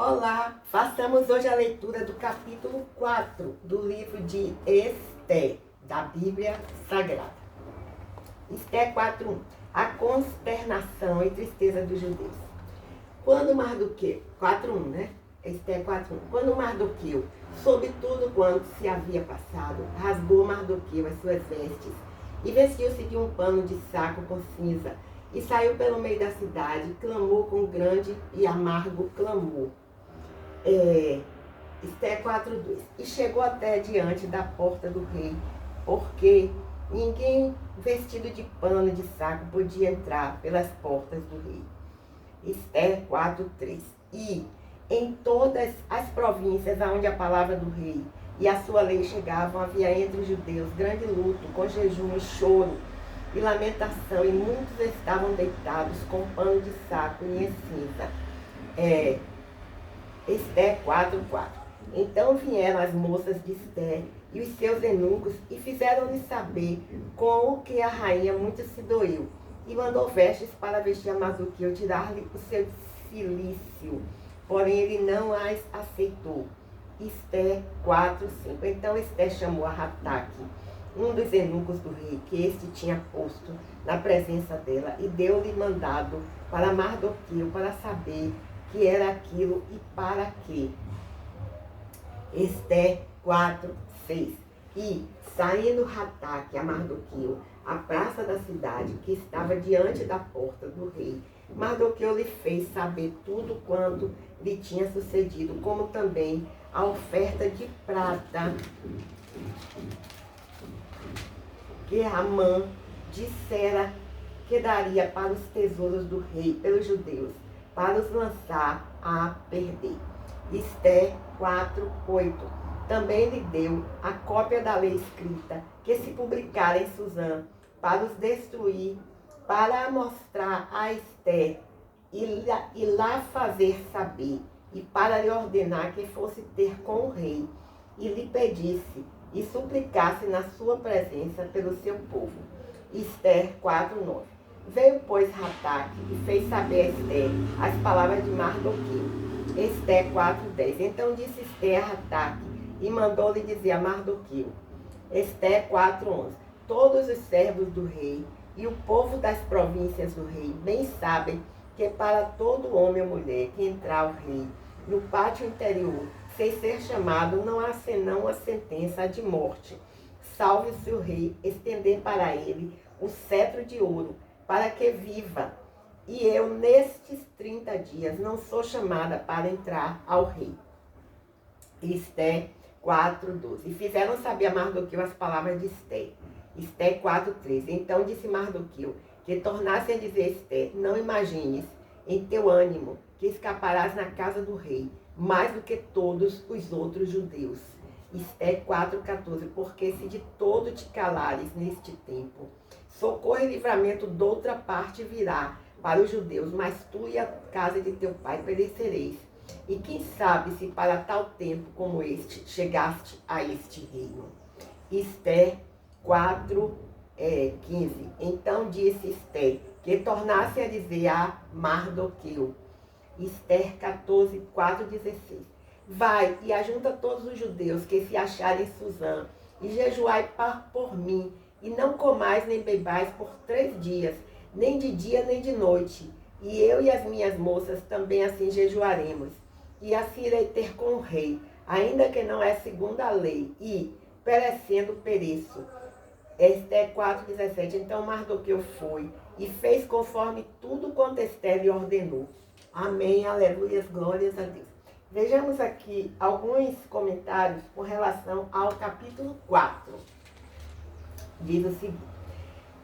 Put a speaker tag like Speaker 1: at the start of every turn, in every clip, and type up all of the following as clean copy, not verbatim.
Speaker 1: Olá, façamos hoje a leitura do capítulo 4 do livro de Ester, da Bíblia Sagrada. Ester 4:1. A consternação e tristeza dos judeus. Quando Mardoqueu, 4:1, né? Ester 4:1. Quando Mardoqueu soube tudo quanto se havia passado, rasgou Mardoqueu as suas vestes e vestiu-se de um pano de saco com cinza e saiu pelo meio da cidade, clamou com grande e amargo clamor. Ester 4:2. E chegou até diante da porta do rei, porque ninguém vestido de pano de saco podia entrar pelas portas do rei. Ester 4:3. E em todas as províncias onde a palavra do rei e a sua lei chegavam, havia entre os judeus grande luto, com jejum e choro e lamentação, e muitos estavam deitados com pano de saco e em cinza. Ester 4:4. Então vieram as moças de Ester e os seus eunucos e fizeram-lhe saber com o que a rainha muito se doeu, e mandou vestes para vestir a Mardoqueu, tirar-lhe o seu cilício, porém ele não as aceitou. Ester 4:5. Então Ester chamou a Rataque, um dos eunucos do rei, que este tinha posto na presença dela, e deu-lhe mandado para Mardoqueu, para saber que era aquilo e para quê. Ester 4:6. E, saindo Rataque a Mardoqueu, à praça da cidade, que estava diante da porta do rei, Mardoqueu lhe fez saber tudo quanto lhe tinha sucedido, como também a oferta de prata que Amã dissera que daria para os tesouros do rei, pelos judeus, para os lançar a perder. Ester 4:8. Também lhe deu a cópia da lei escrita, que se publicara em Suzã, para os destruir, para mostrar a Ester e lá fazer saber, e para lhe ordenar que fosse ter com o rei, e lhe pedisse e suplicasse na sua presença pelo seu povo. Ester 4:9. Veio, pois, Rataque e fez saber a Ester as palavras de Mardoqueu. Ester 4:10. Então disse Ester a Rataque e mandou-lhe dizer a Mardoqueu. Ester 4:11. Todos os servos do rei e o povo das províncias do rei bem sabem que para todo homem ou mulher que entrar ao rei no pátio interior, sem ser chamado, não há senão a sentença de morte. Salve-se o rei, estender para ele o cetro de ouro, para que viva. E eu, nestes 30 dias, não sou chamada para entrar ao rei. Ester 4:12. E fizeram saber a Mardoqueu as palavras de Ester. Ester 4:13. Então disse Mardoqueu que tornasse a dizer Ester: não imagines em teu ânimo que escaparás na casa do rei, mais do que todos os outros judeus. Ester 4:14. Porque se de todo te calares neste tempo, socorro e livramento doutra parte virá para os judeus, mas tu e a casa de teu pai perecereis. E quem sabe se para tal tempo como este chegaste a este reino. Ester 4:15. Então disse Ester que tornasse a dizer a Mardoqueu. Ester 4:16. Vai e ajunta todos os judeus que se acharem em Suzã, e jejuai por mim, e não comais nem bebais por 3 dias, nem de dia nem de noite. E eu e as minhas moças também assim jejuaremos. E assim irei ter com o rei, ainda que não é segundo a lei, e, perecendo, pereço. Ester 4:17. Então Mardoqueu foi e fez conforme tudo quanto Ester lhe ordenou. Amém, aleluias, glórias a Deus. Vejamos aqui alguns comentários com relação ao capítulo 4. Diz o seguinte: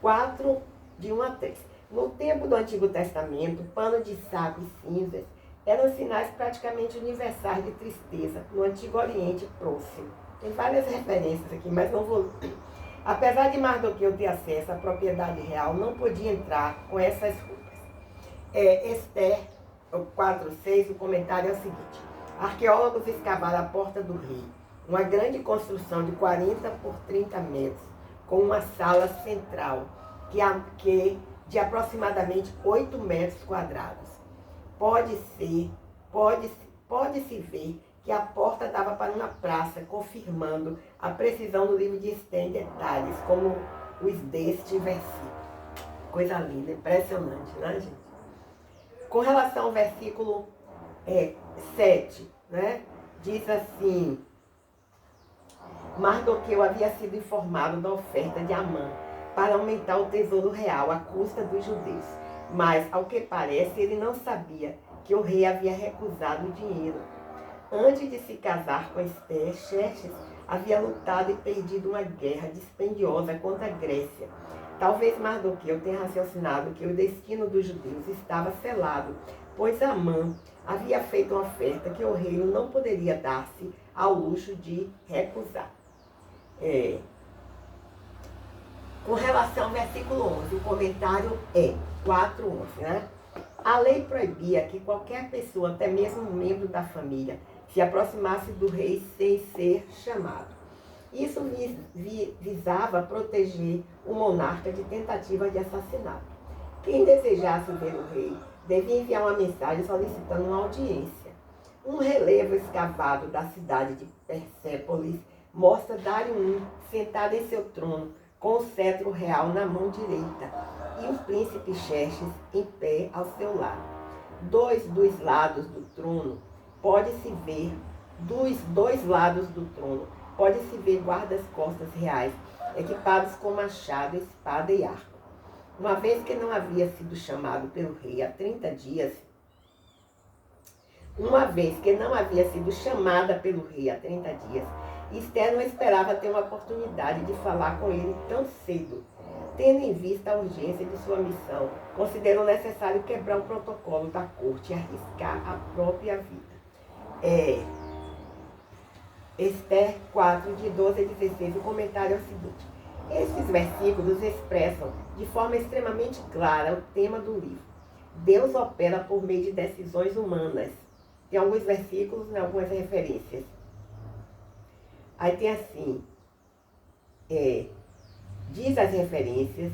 Speaker 1: 4, de 1 a 3. No tempo do Antigo Testamento, pano de saco e cinzas eram sinais praticamente universais de tristeza no Antigo Oriente Próximo. Tem várias referências aqui, mas não vou. Apesar de Mardoqueu ter acesso à propriedade real, não podia entrar com essas roupas. Ester 4:6, o comentário é o seguinte: arqueólogos escavaram a porta do rei, uma grande construção de 40 por 30 metros, com uma sala central, que de aproximadamente 8 metros quadrados. Pode pode-se ver que a porta dava para uma praça, confirmando a precisão do livro de Esther em detalhes, como os deste versículo. Coisa linda, impressionante, né, gente? Com relação ao versículo 7, né, diz assim: Mardoqueu havia sido informado da oferta de Amã para aumentar o tesouro real à custa dos judeus. Mas, ao que parece, ele não sabia que o rei havia recusado o dinheiro. Antes de se casar com Esther, Xerxes havia lutado e perdido uma guerra dispendiosa contra a Grécia. Talvez Mardoqueu tenha raciocinado que o destino dos judeus estava selado, pois Amã havia feito uma oferta que o rei não poderia dar-se ao luxo de recusar. Com relação ao versículo 11, o comentário é 4:11, né? A lei proibia que qualquer pessoa, até mesmo um membro da família, se aproximasse do rei sem ser chamado. Isso visava proteger o monarca de tentativa de assassinato. Quem desejasse ver o rei devia enviar uma mensagem solicitando uma audiência. Um relevo escavado da cidade de Persépolis mostra Dário I sentado em seu trono, com o cetro real na mão direita, e o príncipe Xerxes em pé ao seu lado. Dos lados do trono, pode-se ver, dos dois lados do trono, pode-se ver guardas-costas reais, equipados com machado, espada e arco. Uma vez que não havia sido chamado pelo rei há 30 dias, Esther não esperava ter uma oportunidade de falar com ele tão cedo. Tendo em vista a urgência de sua missão, considerou necessário quebrar o protocolo da corte e arriscar a própria vida. Esther 4, de 12 a 16, o comentário é o seguinte: esses versículos expressam de forma extremamente clara o tema do livro. Deus opera por meio de decisões humanas. Tem alguns versículos e algumas referências. Aí tem assim, diz as referências,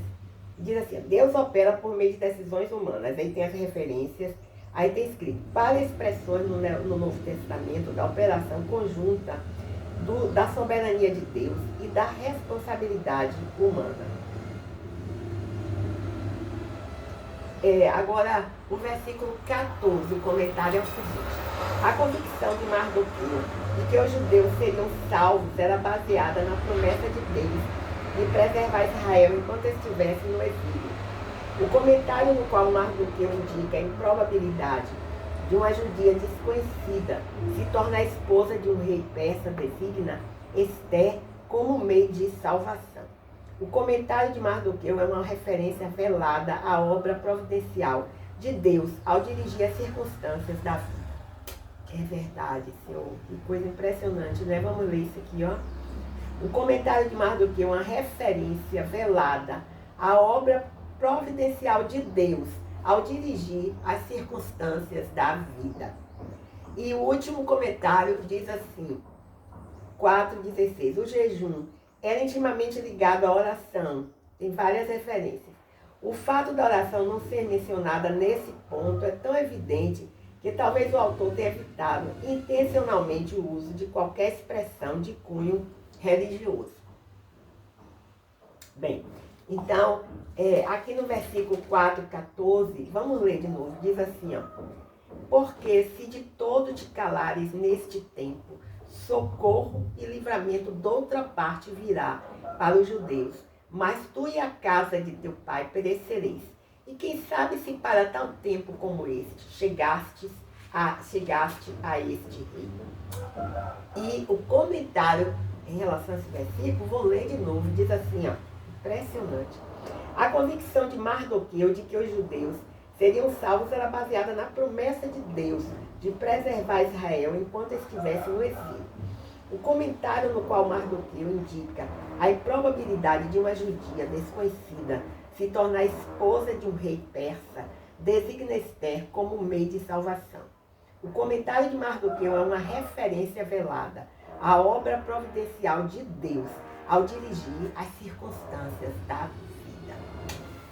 Speaker 1: diz assim: Deus opera por meio de decisões humanas. Aí tem as referências. Aí tem escrito, para expressões no Novo Testamento da operação conjunta da soberania de Deus e da responsabilidade humana. Agora, o versículo 14, o comentário é o seguinte: a convicção de Mardoqueu de que os judeus seriam salvos era baseada na promessa de Deus de preservar Israel enquanto estivesse no exílio. O comentário no qual Mardoqueu indica a improbabilidade de uma judia desconhecida se tornar esposa de um rei persa designa Esther como meio de salvação. O comentário de Mardoqueu é uma referência velada à obra providencial de Deus ao dirigir as circunstâncias da vida. É verdade, Senhor. Que coisa impressionante, né? Vamos ler isso aqui, ó. O comentário de Mardoqueu é uma referência velada à obra providencial de Deus ao dirigir as circunstâncias da vida. E o último comentário diz assim, 4:16, o jejum era intimamente ligado à oração. Tem várias referências. O fato da oração não ser mencionada nesse ponto é tão evidente que talvez o autor tenha evitado intencionalmente o uso de qualquer expressão de cunho religioso. Bem, então, aqui no versículo 4:14, vamos ler de novo, diz assim, ó: porque se de todo te calares neste tempo, socorro e livramento de outra parte virá para os judeus, mas tu e a casa de teu pai perecereis. E quem sabe se para tal tempo como este chegaste a este reino. E o comentário em relação a esse versículo, vou ler de novo, diz assim, ó, impressionante. A convicção de Mardoqueu de que os judeus seriam salvos era baseada na promessa de Deus de preservar Israel enquanto estivesse no exílio. O comentário no qual Mardoqueu indica a improbabilidade de uma judia desconhecida se tornar esposa de um rei persa designa Esther como meio de salvação. O comentário de Mardoqueu é uma referência velada à obra providencial de Deus ao dirigir as circunstâncias da vida.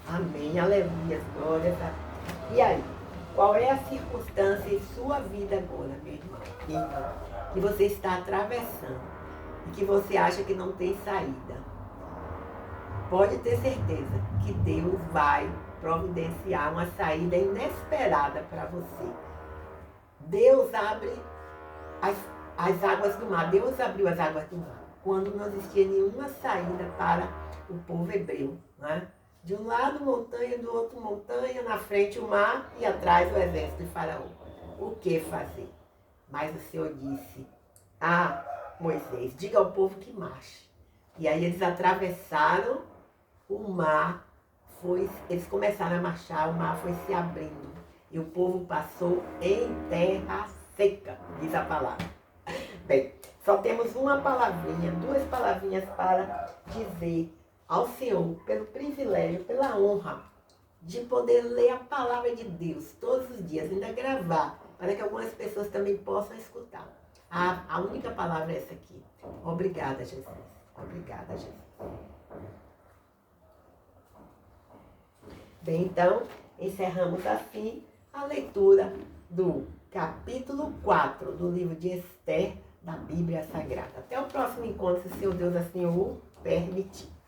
Speaker 1: Amém, aleluia, glórias a Deus. E aí, qual é a circunstância em sua vida agora, meu irmão, minha irmã, que você está atravessando e que você acha que não tem saída. Pode ter certeza que Deus vai providenciar uma saída inesperada para você. Deus abre as águas do mar. Deus abriu as águas do mar quando não existia nenhuma saída para o povo hebreu, né? De um lado montanha, do outro montanha, na frente o mar e atrás o exército de Faraó. O que fazer? Mas o Senhor disse a Moisés, diga ao povo que marche. E aí eles atravessaram o mar, eles começaram a marchar, o mar foi se abrindo. E o povo passou em terra seca, diz a palavra. Bem, só temos uma palavrinha, duas palavrinhas para dizer ao Senhor, pelo privilégio, pela honra de poder ler a palavra de Deus todos os dias, ainda gravar, para que algumas pessoas também possam escutar. A única palavra é essa aqui. Obrigada, Jesus. Obrigada, Jesus. Bem, então, encerramos assim a leitura do capítulo 4 do livro de Esther da Bíblia Sagrada. Até o próximo encontro, se o Senhor Deus assim o permitir.